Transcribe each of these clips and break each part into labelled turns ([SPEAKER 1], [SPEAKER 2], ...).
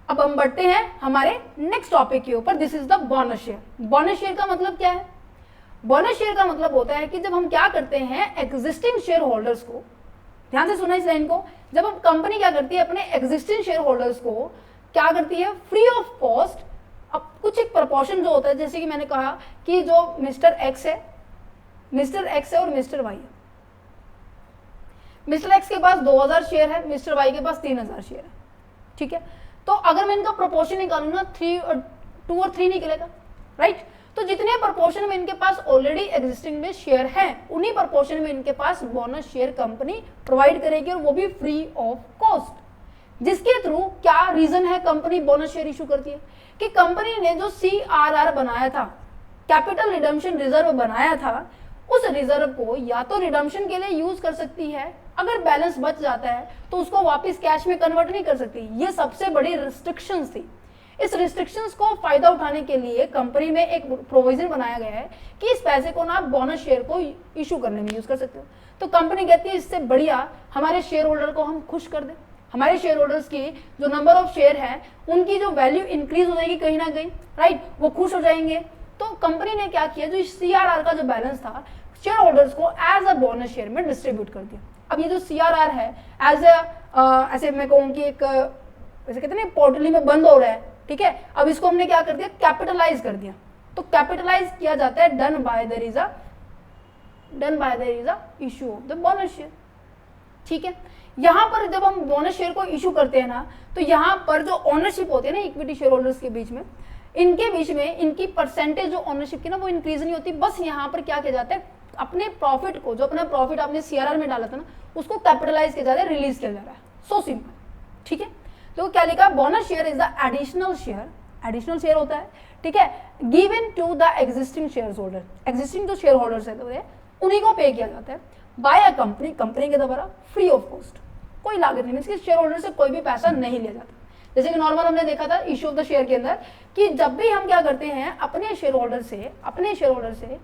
[SPEAKER 1] अब हम बढ़ते हैं हमारे नेक्स्ट टॉपिक के ऊपर। This is the bonus share. Bonus share का मतलब क्या है? बोनस शेयर का मतलब होता है कि जब हम क्या करते हैं एग्जिस्टिंग शेयर होल्डर्स को, ध्यान से सुना इस लाइन को, जब हम कंपनी क्या करती है अपने एग्जिस्टिंग शेयर होल्डर्स को क्या करती है फ्री ऑफ कॉस्ट, अब कुछ एक प्रपोर्शन जो होता है, जैसे कि मैंने कहा कि जो मिस्टर एक्स है और मिस्टर वाई है। मिस्टर एक्स के पास 2000 शेयर है, मिस्टर वाई के पास 3000 शेयर है, ठीक है। तो अगर मैं इनका प्रोपोर्शन निकालू ना 2 और 3 निकलेगा, राइट। तो जितने प्रोपोर्शन में इनके पास ऑलरेडी एग्जिस्टिंग में शेयर हैं, उन्हीं प्रोपोर्शन में इनके पास बोनस शेयर कंपनी प्रोवाइड करेगी, और वो भी फ्री ऑफ कॉस्ट। जिसके थ्रू क्या रीजन है कंपनी बोनस शेयर इशू करती है कि कंपनी ने जो CRR बनाया था, कैपिटल रिडम्पशन रिजर्व बनाया था, उस रिजर्व को या तो रिडम्पशन के लिए यूज कर सकती है, अगर बैलेंस बच जाता है तो उसको वापस कैश में कन्वर्ट नहीं कर सकती। ये सबसे बड़ी रिस्ट्रिक्शंस थी। इस रिस्ट्रिक्शंस को फायदा उठाने के लिए कंपनी में एक प्रोविजन बनाया गया है कि इस पैसे को ना आप बोनस शेयर को इशू करने में यूज कर सकते हो। तो कंपनी कहती है इससे बढ़िया हमारे शेयर होल्डर को हम खुश कर दें, हमारे शेयर होल्डर्स की जो नंबर ऑफ शेयर है उनकी जो वैल्यू इंक्रीज हो जाएगी कहीं ना कहीं, राइट, वो खुश हो जाएंगे। तो कंपनी ने क्या किया, जो CRR का जो बैलेंस था शेयर होल्डर्स को एज अ बोनस शेयर में डिस्ट्रीब्यूट कर दिया। अब ये जो CRR है एज ऐसे मैं कहूँ कि एक वैसे कहते हैं ना पोर्टली में बंद हो रहा है, ठीक है। अब इसको हमने क्या कर दिया, कैपिटलाइज कर दिया। तो कैपिटलाइज किया जाता है done by there is a issue of the bonus share, ठीक है। यहां पर जब हम बोनस शेयर को इशू करते हैं ना, तो यहां पर जो ओनरशिप होती है ना इक्विटी शेयर होल्डर्स के बीच में, इनके बीच में इनकी परसेंटेज जो ओनरशिप की ना वो इंक्रीज नहीं होती। बस यहाँ पर क्या किया जाता है, अपने प्रॉफिट को, जो अपना प्रॉफिट आपने CRR में डाला था ना, उसको कैपिटलाइज किया जा रहा है, रिलीज किया जा रहा है। सो सिंपल, ठीक है। तो क्या लिखा, bonus share is the additional share होता है, ठीक है, given to the existing share holder. Existing जो शेयर होल्डर्स है उन्हीं को पे किया जाता है बाय अ कंपनी के द्वारा फ्री ऑफ कॉस्ट, कोई लागत नहीं, इसके शेयर होल्डर से कोई भी पैसा नहीं लिया जाता। जैसे कि नॉर्मल हमने देखा था इशू ऑफ द शेयर के अंदर कि जब भी हम क्या करते हैं अपने शेयर होल्डर से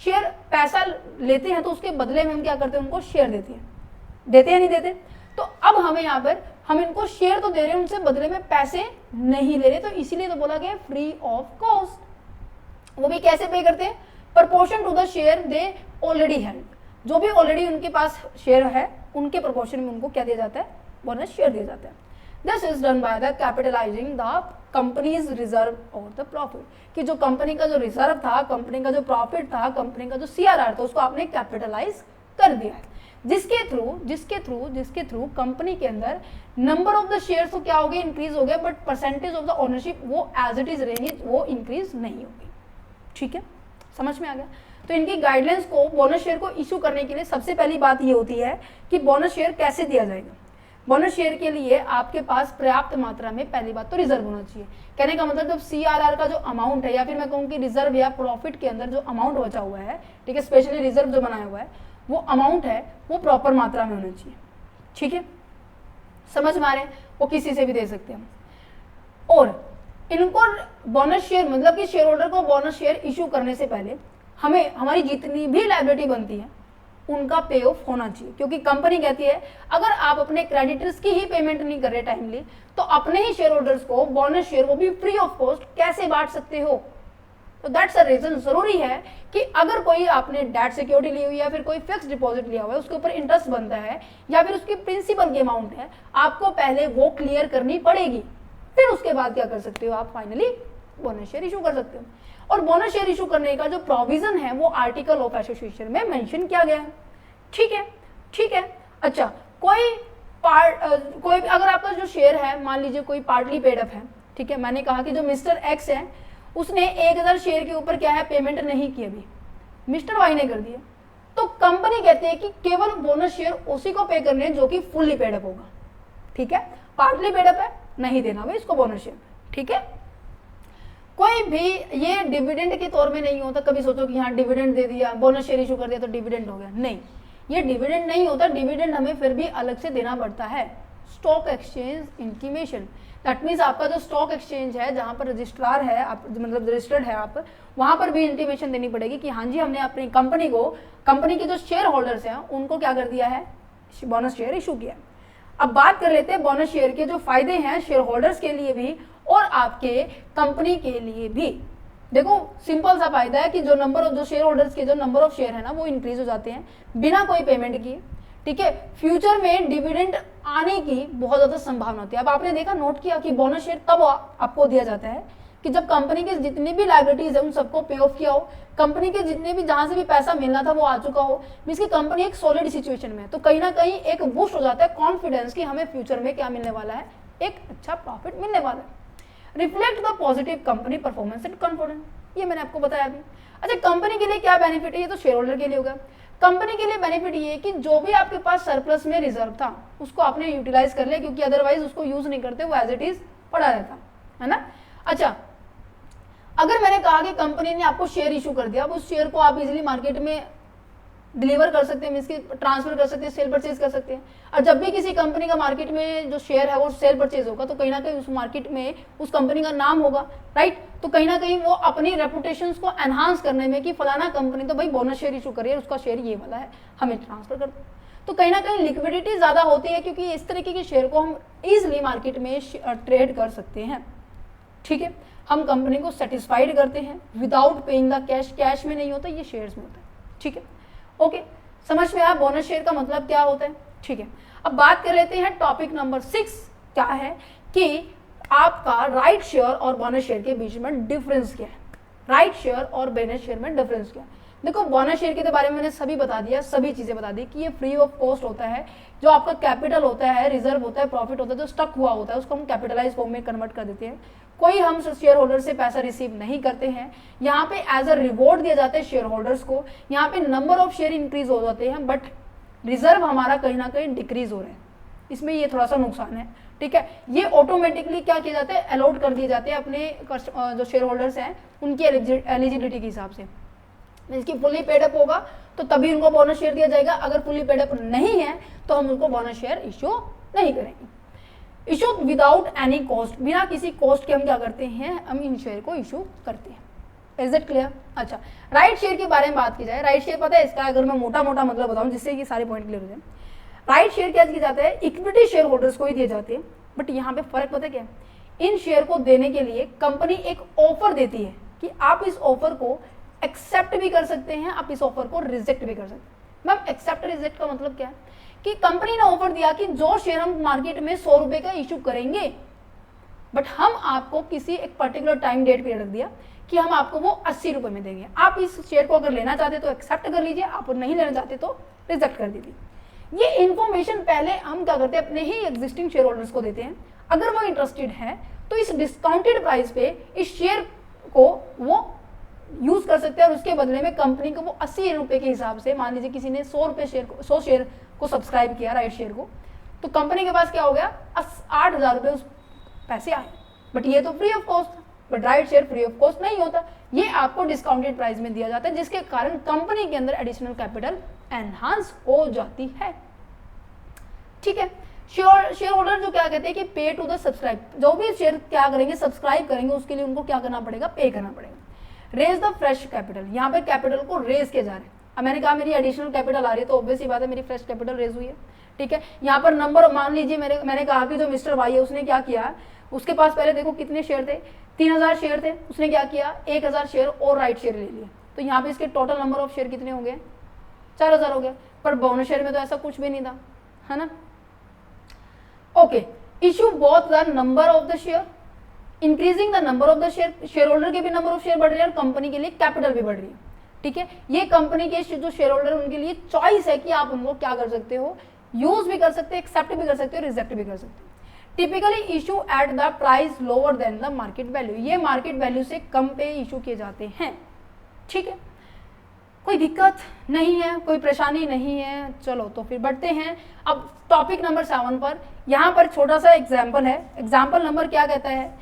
[SPEAKER 1] शेयर पैसा लेते हैं, तो उसके बदले में हम क्या करते हैं, उनको शेयर देते हैं नहीं देते। तो अब हमें यहाँ पर हम इनको शेयर तो दे रहे हैं, उनसे बदले में पैसे नहीं ले रहे, तो इसीलिए तो बोला गया फ्री ऑफ कॉस्ट। वो भी कैसे पे करते हैं, proportion to the share they already held, जो भी ऑलरेडी उनके पास शेयर है उनके प्रपोर्शन में उनको क्या दिया जाता है, बोनस शेयर दिया जाता है। This is done by the capitalising the companies reserve और द प्रॉफिट, कि जो कंपनी का जो रिजर्व था, कंपनी का जो प्रॉफिट था, कंपनी का जो CRR था, उसको आपने कैपिटलाइज कर दिया है, जिसके थ्रू कंपनी के अंदर नंबर ऑफ द शेयर्स तो क्या हो गए, इंक्रीज हो गया, but percentage of the ownership वो एज इट इज रहेंगी, वो इंक्रीज नहीं होगी, ठीक है, समझ में आ गया। तो इनकी गाइडलाइंस को बोनस शेयर को इशू करने के लिए सबसे पहली बात ये होती है कि बोनस शेयर कैसे दिया जाएगा। बोनस शेयर के लिए आपके पास पर्याप्त मात्रा में पहली बात तो रिजर्व होना चाहिए। कहने का मतलब जब CRR का जो अमाउंट है, या फिर मैं कहूँ कि रिजर्व या प्रॉफिट के अंदर जो अमाउंट बचा हुआ है, ठीक है, स्पेशली रिजर्व जो बनाया हुआ है, वो अमाउंट है वो प्रॉपर मात्रा में होना चाहिए, ठीक है, समझ में आ रहे हैं, वो किसी से भी दे सकते हैं। और इनको बोनस शेयर मतलब कि शेयर होल्डर को बोनस शेयर इशू करने से पहले हमें हमारी जितनी भी लायबिलिटी बनती है उनका पे ऑफ होना चाहिए, क्योंकि कंपनी कहती है अगर आप अपने क्रेडिटर्स की ही पेमेंट नहीं कर रहे टाइमली, तो अपने ही शेयर होल्डर्स को बोनस शेयर वो भी फ्री ऑफ कॉस्ट कैसे बांट सकते हो। तो दैट्स अ रीजन, जरूरी है कि अगर कोई आपने डेट सिक्योरिटी ली हुई है या फिर कोई फिक्स डिपॉजिट लिया हुआ है, उसके ऊपर इंटरेस्ट बनता है या फिर उसकी प्रिंसिपल की अमाउंट है, आपको पहले वो क्लियर करनी पड़ेगी, फिर उसके बाद क्या कर सकते हो, आप फाइनली बोनस शेयर इशू कर सकते हो। और बोनस शेयर इशू करने का जो प्रोविजन है वो आर्टिकल ऑफ एसोसिएशन में मेंशन किया गया है, ठीक है। अच्छा, कोई अगर आपका जो शेयर है मान लीजिए कोई पार्टली पेड अप है, ठीक है, मैंने कहा कि जो मिस्टर एक्स है उसने 1000 शेयर के ऊपर क्या है पेमेंट नहीं की, अभी मिस्टर वाई ने कर दिया, तो कंपनी कहती है कि केवल बोनस शेयर उसी को पे करने जो कि फुल्ली पेड अप होगा, ठीक है, पार्टली पेड अप है नहीं देना भाई इसको बोनस शेयर, ठीक है। कोई भी ये डिविडेंड के तौर में नहीं होता, कभी सोचो कि हाँ डिविडेंड दे दिया, बोनस शेयर इशू कर दिया तो डिविडेंड हो गया, नहीं, ये डिविडेंड नहीं होता, डिविडेंड हमें फिर भी अलग से देना पड़ता है। Stock exchange intimation, that means आपका जो स्टॉक एक्सचेंज है जहाँ पर रजिस्ट्रार है आप, मतलब रजिस्टर्ड है आप, वहाँ पर भी इंटीमेशन देनी पड़ेगी कि हाँ जी हमने अपनी कंपनी के जो शेयर होल्डर्स हैं उनको क्या कर दिया है, बोनस शेयर इशू किया। अब बात कर लेते हैं बोनस शेयर के जो फायदे हैं शेयर होल्डर्स के लिए भी और आपके कंपनी के लिए भी। देखो सिंपल सा फायदा है कि जो शेयर होल्डर्स के जो नंबर ऑफ शेयर है ना वो इंक्रीज हो जाते हैं बिना कोई पेमेंट किए, ठीक है। फ्यूचर में डिविडेंड आने की बहुत ज्यादा संभावना होती है। अब आपने देखा, नोट किया कि बोनस शेयर तब आपको दिया जाता है कि जब कंपनी के जितनी भी लायबिलिटीज है उन सबको पे ऑफ किया हो, कंपनी के जितने भी जहां से भी पैसा मिलना था वो आ चुका हो, मींस की कंपनी एक सॉलिड सिचुएशन में है, तो कहीं ना कहीं एक बूस्ट हो जाता है कॉन्फिडेंस कि हमें फ्यूचर में क्या मिलने वाला है, एक अच्छा प्रॉफिट मिलने वाला है। Reflect the positive company performance and confidence, ये मैंने आपको बताया अभी। अच्छा, कंपनी के लिए क्या बेनिफिट है, ये तो शेयर होल्डर के लिए होगा। कंपनी के लिए बेनिफिट ये है कि जो भी आपके पास सरप्लस में रिजर्व था उसको आपने यूटिलाइज कर लिया, क्योंकि अदरवाइज उसको यूज नहीं करते, वो एज इट इज पड़ा रहता है ना। अच्छा, अगर मैंने कहा कि कंपनी ने आपको शेयर इशू कर दिया, अब उस शेयर को आप इजीली मार्केट में डिलीवर कर सकते हैं, मींस की ट्रांसफर कर सकते हैं, सेल परचेज कर सकते हैं। और जब भी किसी कंपनी का मार्केट में जो शेयर है वो सेल परचेज होगा तो कहीं ना कहीं उस मार्केट में उस कंपनी का नाम होगा, राइट। तो कहीं ना कहीं वो अपनी रेपुटेशन को एनहांस करने में कि फलाना कंपनी तो भाई बोनस शेयर इशू करिए, उसका शेयर ये वाला है, हमें ट्रांसफर कर दो, तो कहीं ना कहीं लिक्विडिटी ज्यादा होती है, क्योंकि इस तरीके के शेयर को हम इजिली मार्केट में ट्रेड कर सकते हैं, ठीक है। हम कंपनी को सेटिस्फाइड करते हैं without paying the cash, cash में नहीं होता, ये शेयर्स में होता है, ठीक है। ओके, समझ में आया बोनस शेयर का मतलब क्या होता है, ठीक है। अब बात कर लेते हैं टॉपिक नंबर 6 क्या है कि आपका राइट शेयर और बोनस शेयर के बीच में डिफरेंस क्या है। राइट शेयर और बोनस शेयर में डिफरेंस क्या है। देखो, बोनस शेयर के बारे में मैंने सभी बता दिया, सभी चीजें बता दी कि ये फ्री ऑफ कॉस्ट होता है। जो आपका कैपिटल होता है, रिजर्व होता है, प्रॉफिट होता है, जो स्टक हुआ होता है उसको हम कैपिटलाइज फॉर्म में कन्वर्ट कर देते हैं। कोई हम शेयर होल्डर से पैसा रिसीव नहीं करते हैं। यहाँ पे एज अ रिवॉर्ड दिया जाता है शेयर होल्डर्स को। यहाँ पे नंबर ऑफ शेयर इंक्रीज हो जाते हैं बट रिजर्व हमारा कहीं ना कहीं डिक्रीज हो रहे हैं, इसमें ये थोड़ा सा नुकसान है, ठीक है। ये ऑटोमेटिकली क्या किया जाता है, अलॉट कर दिए जाते हैं अपने जो शेयर होल्डर्स हैं उनकी एलिजिबिलिटी के हिसाब से। इसकी फुली पेडअप होगा तो तभी उनको बोनस शेयर दिया जाएगा, अगर फुली पेडअप नहीं है तो हम उनको बोनस शेयर इश्यू नहीं करेंगे। इशू विदाउट एनी कॉस्ट, बिना किसी कॉस्ट के हम क्या करते हैं, हम इन शेयर को इशू करते हैं। Is it clear. अच्छा, राइट शेयर के बारे में बात की जाए, राइट शेयर पता है इसका, अगर मैं मोटा मोटा मतलब बताऊं जिससे ये सारे पॉइंट क्लियर हो जाए। राइट शेयर क्या किया जाता है, इक्विटी शेयर होल्डर्स को ही दिए जाते हैं, बट यहाँ पे फर्क पता क्या है, इन शेयर को देने के लिए कंपनी एक ऑफर देती है कि आप इस ऑफर को एक्सेप्ट भी कर सकते हैं, आप इस ऑफर को रिजेक्ट भी कर सकते हैं। मैम एक्सेप्ट रिजेक्ट का मतलब क्या है कि कंपनी ने ऑफर दिया कि जो शेयर हम मार्केट में 100 रुपए का इशू करेंगे, बट हम आपको किसी एक पर्टिकुलर टाइम डेट पीरियड रख दिया कि हम आपको वो 80 रुपए में देंगे। आप इस शेयर को अगर लेना चाहते तो एक्सेप्ट कर लीजिए, आप नहीं लेना चाहते तो रिजेक्ट कर दीजिए। ये इन्फॉर्मेशन पहले हम क्या करते हैं, अपने ही एग्जिस्टिंग शेयर होल्डर्स को देते हैं। अगर वो इंटरेस्टेड है तो इस डिस्काउंटेड प्राइस पे इस शेयर को वो यूज कर सकते हैं और उसके बदले में कंपनी को वो 80 रुपए के हिसाब से, मान लीजिए किसी ने 100 शेयर को सब्सक्राइब किया राइट शेयर को, तो कंपनी के पास क्या हो गया, 8,000 रुपए उस पैसे आए। बट ये तो free of cost, but right share free of cost नहीं होता, ये आपको डिस्काउंटेड प्राइस में दिया जाता है, जिसके कारण कंपनी के अंदर एडिशनल कैपिटल एनहांस हो जाती है, ठीक है। शेयर होल्डर जो क्या कहते हैं कि पे टू द सब्सक्राइब, जो भी शेयर क्या करेंगे, सब्सक्राइब करेंगे, उसके लिए उनको क्या करना पड़ेगा, पे करना पड़ेगा। रेज द फ्रेश कैपिटल, यहाँ पे कैपिटल को रेज किए जा रहे हैं। अब मैंने कहा मेरी एडिशनल कैपिटल आ रही है तो ऑब्वियस ही बात है मेरी फ्रेश कैपिटल रेज हुई है, ठीक है। यहाँ पर नंबर, मान लीजिए मैंने कहा कि जो मिस्टर वाई है उसने क्या किया, उसके पास पहले देखो कितने शेयर थे, 3000 शेयर थे, उसने क्या किया 1000 शेयर और राइट शेयर ले लिया, तो यहाँ पे इसके टोटल नंबर ऑफ शेयर कितने हो गए, 4000 हो गए। पर बोनस शेयर में तो ऐसा कुछ भी नहीं था, है ना। Okay, issue both the number of the share, increasing the number of the share, share holder के भी नंबर ऑफ शेयर बढ़ रही है और कंपनी के लिए कैपिटल भी बढ़ रही है, ठीक है। ये कंपनी के जो शेयर होल्डर उनके लिए चॉइस है कि आप उनको क्या कर सकते हो, यूज भी कर सकते हैं, एक्सेप्ट भी कर सकते हो, रिजेक्ट भी कर सकते हो। Typically issue at the price lower than the market value, ये मार्केट वैल्यू से कम पे इशू किए जाते हैं, ठीक है। कोई दिक्कत नहीं है, कोई परेशानी नहीं है। चलो तो फिर बढ़ते हैं अब टॉपिक नंबर 7 पर। यहाँ पर छोटा सा एग्जाम्पल है। एग्जाम्पल नंबर क्या कहता है